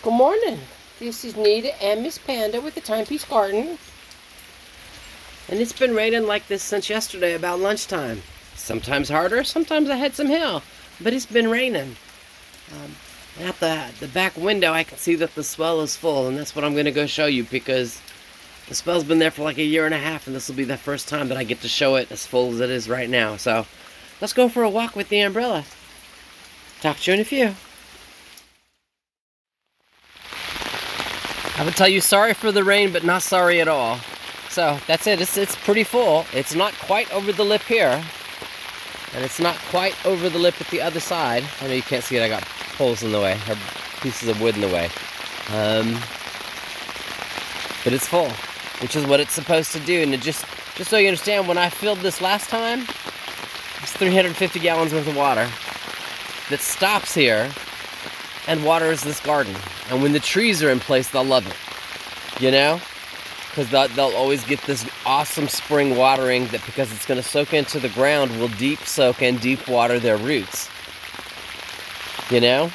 Good morning. This is Nita and Miss Panda with the Timepiece Garden. And it's been raining like this since yesterday about lunchtime. Sometimes harder, sometimes I had some hail, but it's been raining. At the back window I can see that the swell is full, and that's what I'm going to go show you because the swell's been there for like a year and a half, and this will be the first time that I get to show it as full as it is right now. So let's go for a walk with the umbrella. Talk to you in a few. I would tell you sorry for the rain, but not sorry at all. So that's it. It's pretty full. It's not quite over the lip here, and it's not quite over the lip at the other side. I know you can't see it. I got poles in the way, or pieces of wood in the way. But it's full, which is what it's supposed to do. And it just so you understand, when I filled this last time, it's 350 gallons worth of water that stops here and waters this garden. And when the trees are in place, they'll love it, you know? Because they'll always get this awesome spring watering that, because it's going to soak into the ground, will deep soak and deep water their roots, you know?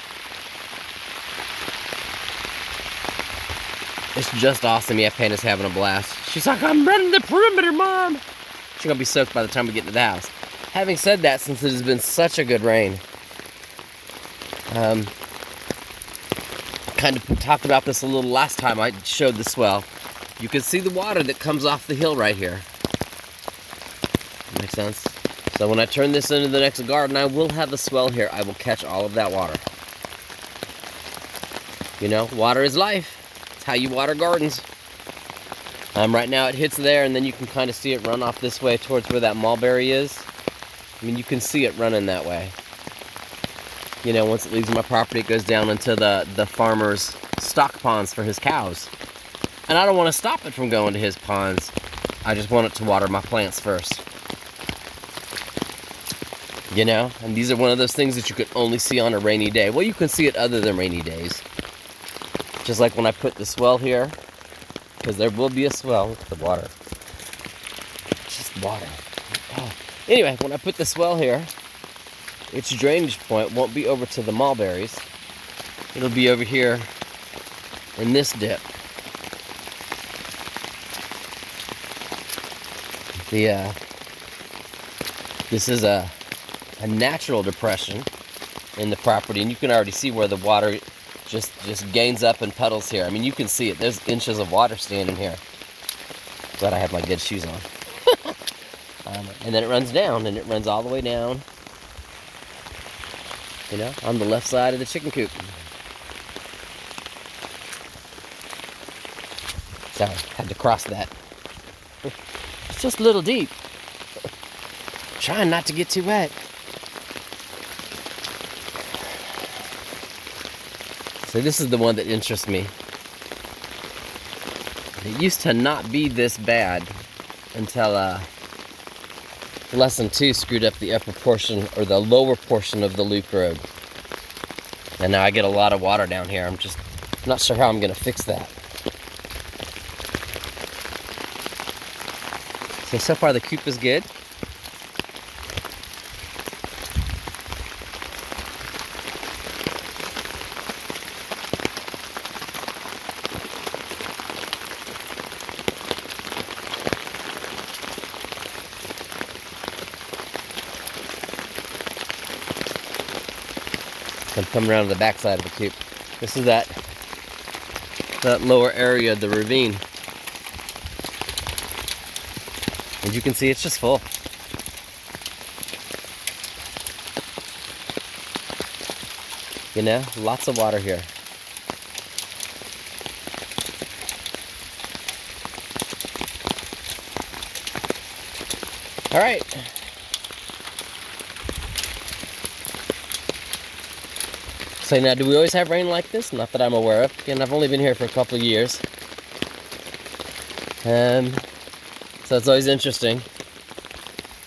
It's just awesome. Yeah, Panda's having a blast. She's like, I'm running the perimeter, Mom. She's going to be soaked by the time we get to the house. Having said that, since it has been such a good rain, kind of talked about this a little last time I showed the swell. You can see the water that comes off the hill right here. Makes sense? So when I turn this into the next garden, I will have the swell here. I will catch all of that water. You know, water is life. It's how you water gardens. Right now it hits there, and then you can kind of see it run off this way towards where that mulberry is. I mean, you can see it running that way. You know, once it leaves my property, it goes down into the farmer's stock ponds for his cows. And I don't want to stop it from going to his ponds. I just want it to water my plants first. You know, and these are one of those things that you can only see on a rainy day. Well, you can see it other than rainy days. Just like when I put the swell here, because there will be a swell with the water. Just water. Oh. Anyway, when I put the swell here, its drainage point won't be over to the mulberries. It'll be over here in this dip. This is a natural depression in the property, and you can already see where the water just gains up and puddles here. I mean, you can see it. There's inches of water standing here. Glad I have my good shoes on. And then it runs down, and it runs all the way down, you know, on the left side of the chicken coop. So, had to cross that. It's just a little deep. Trying not to get too wet. So this is the one that interests me. It used to not be this bad until Lesson 2 screwed up the upper portion, or the lower portion of the loop road. And now I get a lot of water down here. I'm just not sure how I'm going to fix that. So far the coop is good. I'm coming around to the back side of the coop. This is that lower area of the ravine. As you can see, it's just full. You know, lots of water here. All right. So now, do we always have rain like this? Not that I'm aware of. Again, I've only been here for a couple of years. So it's always interesting.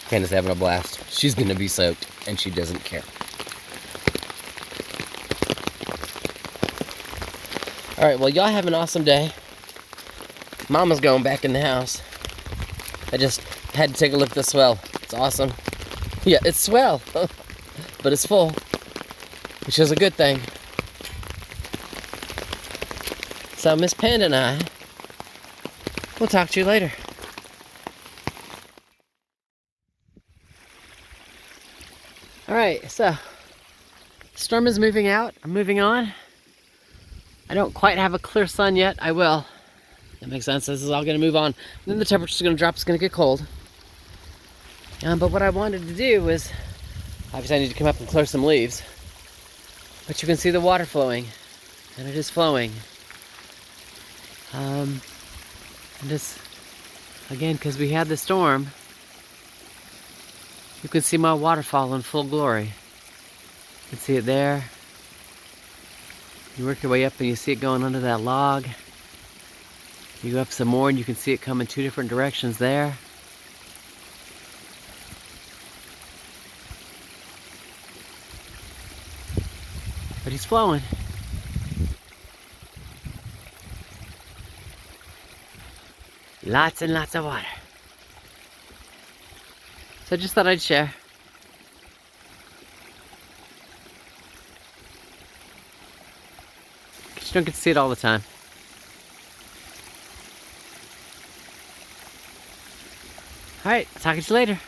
Panda's having a blast. She's gonna be soaked, and she doesn't care. All right, well, y'all have an awesome day. Mama's going back in the house. I just had to take a look at the swell. It's awesome. Yeah, it's swell, but it's full, which is a good thing. So Miss Panda and I will talk to you later. Alright, so the storm is moving out. I'm moving on. I don't quite have a clear sun yet. I will. That makes sense. This is all going to move on. And then the temperature's going to drop. It's going to get cold. But what I wanted to do was, obviously I need to come up and clear some leaves. But you can see the water flowing. And it is flowing. And just, again, because we had the storm, you can see my waterfall in full glory. You can see it there. You work your way up and you see it going under that log. You go up some more and you can see it coming 2 different directions there. But he's flowing. Lots and lots of water. So I just thought I'd share. You don't get to see it all the time. Alright, I'll talk to you later.